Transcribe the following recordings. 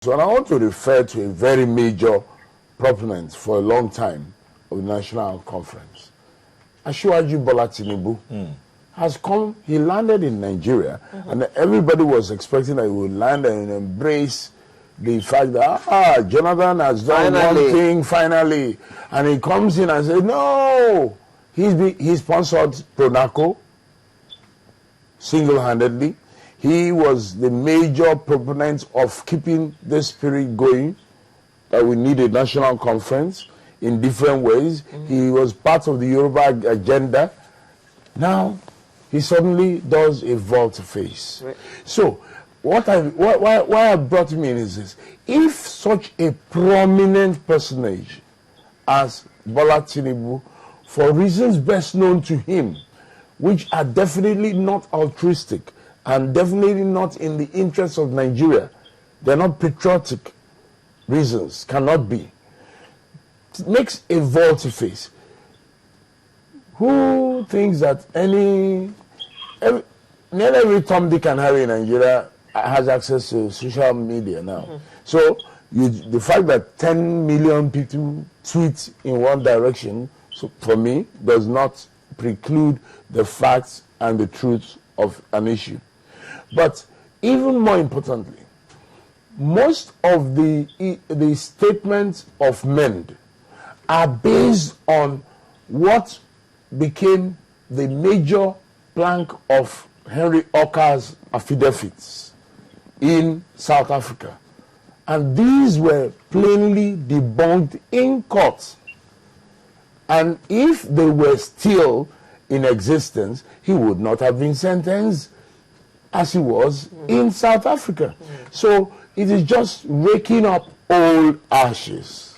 So I want to refer to a very major proponent for a long time of the National Conference. Asiwaju Bola Tinubu has come, he landed in Nigeria, and everybody was expecting that he would land and embrace the fact that, Jonathan has done one thing finally. And he comes in and says, no, he sponsored Pronaco single-handedly. He was the major proponent of keeping this spirit going, that we need a national conference in different ways. He was part of the Yoruba agenda. Now, he suddenly does a volte-face. Right. So, why I brought him in is this. If such a prominent personage as Bola Tinubu, for reasons best known to him, which are definitely not altruistic and definitely not in the interests of Nigeria, they're not patriotic reasons, cannot be, it makes a volte-face. Who thinks that nearly every Tom, Dick and Harry in Nigeria has access to social media now? So the fact that 10 million people tweet in one direction, so for me, does not preclude the facts and the truth of an issue. But even more importantly, most of the statements of men are based on what became the major plank of Henry Oka's affidavits in South Africa. And these were plainly debunked in court. And if they were still in existence, he would not have been sentenced as he was in South Africa. So it is just raking up old ashes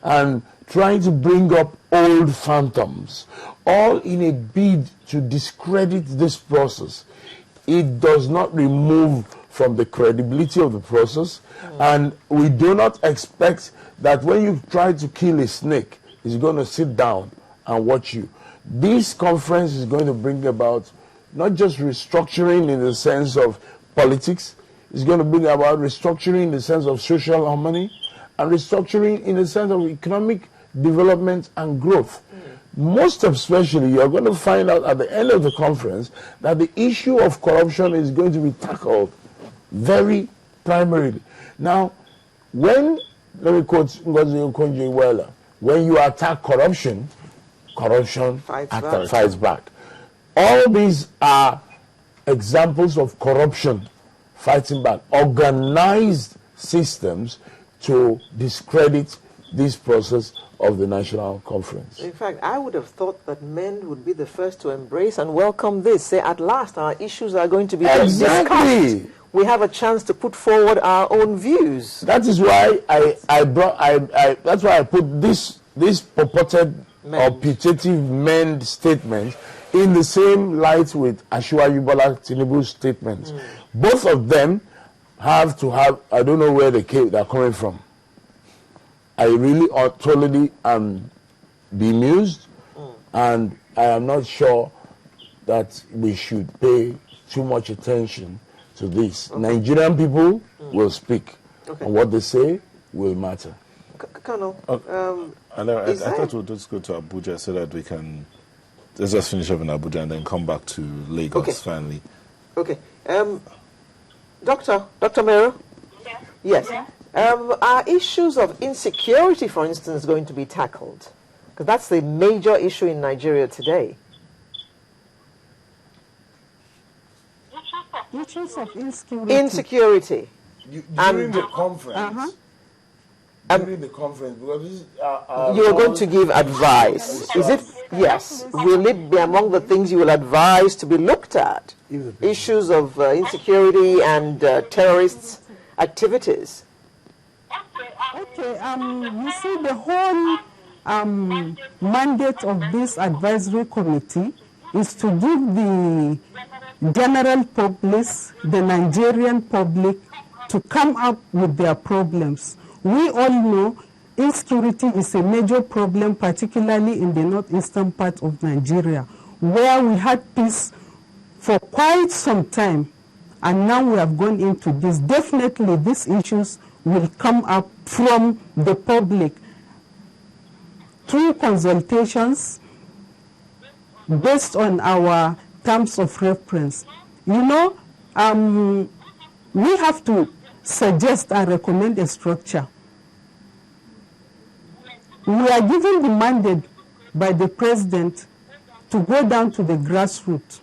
and trying to bring up old phantoms, all in a bid to discredit this process. It does not remove from the credibility of the process, and we do not expect that when you try to kill a snake, it's going to sit down and watch you. This conference is going to bring about not just restructuring in the sense of politics, it's going to bring about restructuring in the sense of social harmony, and restructuring in the sense of economic development and growth. Most especially, you're going to find out at the end of the conference that the issue of corruption is going to be tackled very primarily. Now, let me quote Ngozi Okonjo-Iweala, when you attack corruption, corruption fights back. All these are examples of corruption fighting back, organized systems to discredit this process of the national conference. In fact, I would have thought that men would be the first to embrace and welcome this. Say, at last, our issues are going to be discussed. We have a chance to put forward our own views. That is why that's why I put this purported or putative men statement in the same light with Asiwaju Bola Tinubu's statements. Both of them have to have, I don't know where they're coming from. I really totally am bemused, and I am not sure that we should pay too much attention to this. Nigerian people will speak, and what they say will matter. Colonel, I thought we'll just go to Abuja so that we can, let's just finish up in Abuja and then come back to Lagos finally. Okay. Dr. Mero? Yes. Are issues of insecurity, for instance, going to be tackled? Because that's the major issue in Nigeria today. Issues of insecurity. Insecurity. During the conference. During the conference, because this is, you're going to give advice. Is it? Yes. Will it be among the things you will advise to be looked at? Issues of insecurity and terrorist activities. Okay. You see, the whole mandate of this advisory committee is to give the general public, the Nigerian public, to come up with their problems. We all know insecurity is a major problem, particularly in the northeastern part of Nigeria, where we had peace for quite some time, and now we have gone into this. Definitely, these issues will come up from the public through consultations based on our terms of reference. You know, we have to suggest and recommend a structure. We are given the mandate by the president to go down to the grassroots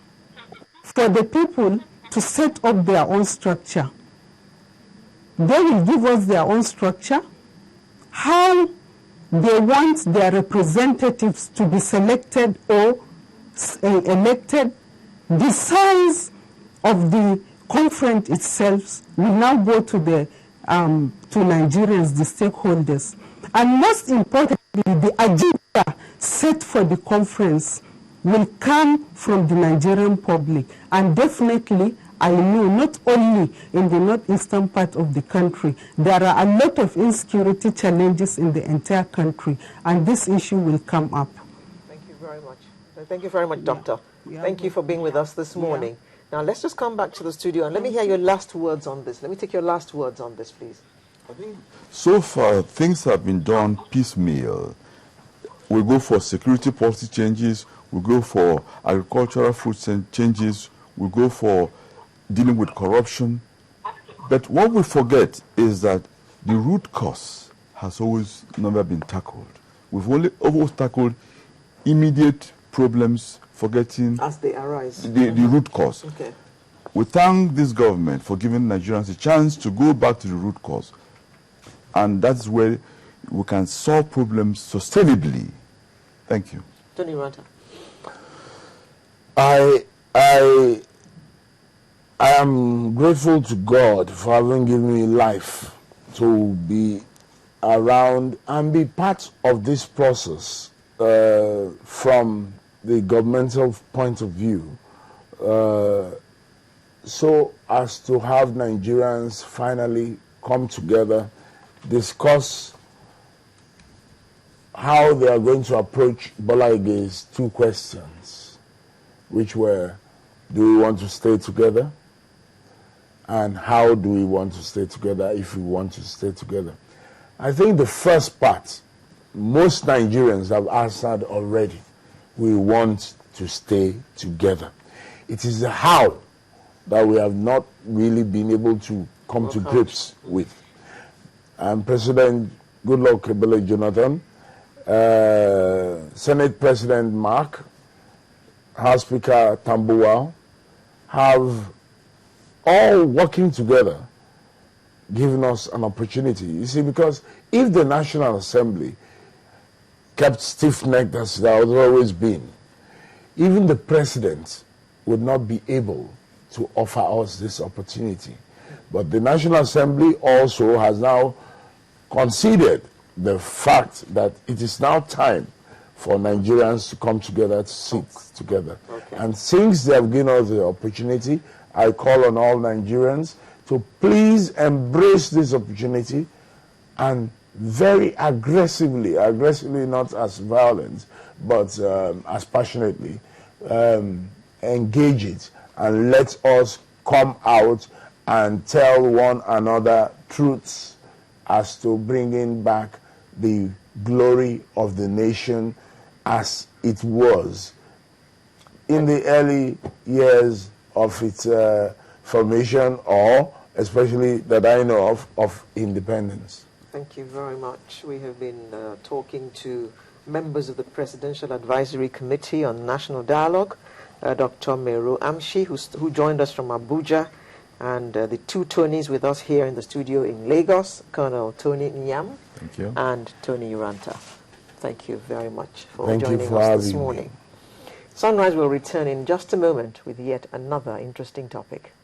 for the people to set up their own structure. They will give us their own structure, how they want their representatives to be selected or elected. The size of the conference itself will now go to the to Nigerians, the stakeholders. And most importantly, the agenda set for the conference will come from the Nigerian public. And definitely, I know not only in the northeastern part of the country, there are a lot of insecurity challenges in the entire country, and this issue will come up. Thank you very much. Thank you very much, Doctor. Thank you for being with us this morning. Now, let's just come back to the studio, and let me hear your last words on this. Let me take your last words on this, please. I think so far, things have been done piecemeal. We go for security policy changes, we go for agricultural food changes, we go for dealing with corruption. But what we forget is that the root cause has always never been tackled. We've only always tackled immediate problems, forgetting as they arise. The root cause. Okay. We thank this government for giving Nigerians a chance to go back to the root cause. And that's where we can solve problems sustainably. Thank you. Tony Uranta. I am grateful to God for having given me life to be around and be part of this process from the governmental point of view, so as to have Nigerians finally come together, discuss how they are going to approach Bola Ige's two questions, which were, do we want to stay together? And how do we want to stay together if we want to stay together? I think the first part, most Nigerians have answered already. We want to stay together. It is the how that we have not really been able to come to grips with. And President Goodluck Ebele Jonathan, Senate President Mark, House Speaker Tambuwal have all working together given us an opportunity. You see, because if the National Assembly kept stiff-necked as there has always been, even the president would not be able to offer us this opportunity. But the National Assembly also has now conceded the fact that it is now time for Nigerians to come together, to sit together. Okay. And since they have given us the opportunity, I call on all Nigerians to please embrace this opportunity and very aggressively not as violent, but as passionately, engage it and let us come out and tell one another truths as to bringing back the glory of the nation as it was in the early years of its formation, or especially that I know of independence. Thank you very much. We have been talking to members of the Presidential Advisory Committee on National Dialogue, Dr. Meru Amshi, who joined us from Abuja, and the two Tonys with us here in the studio in Lagos, Colonel Tony Nyam and Tony Uranta. Thank you very much for joining us this morning. Sunrise will return in just a moment with yet another interesting topic.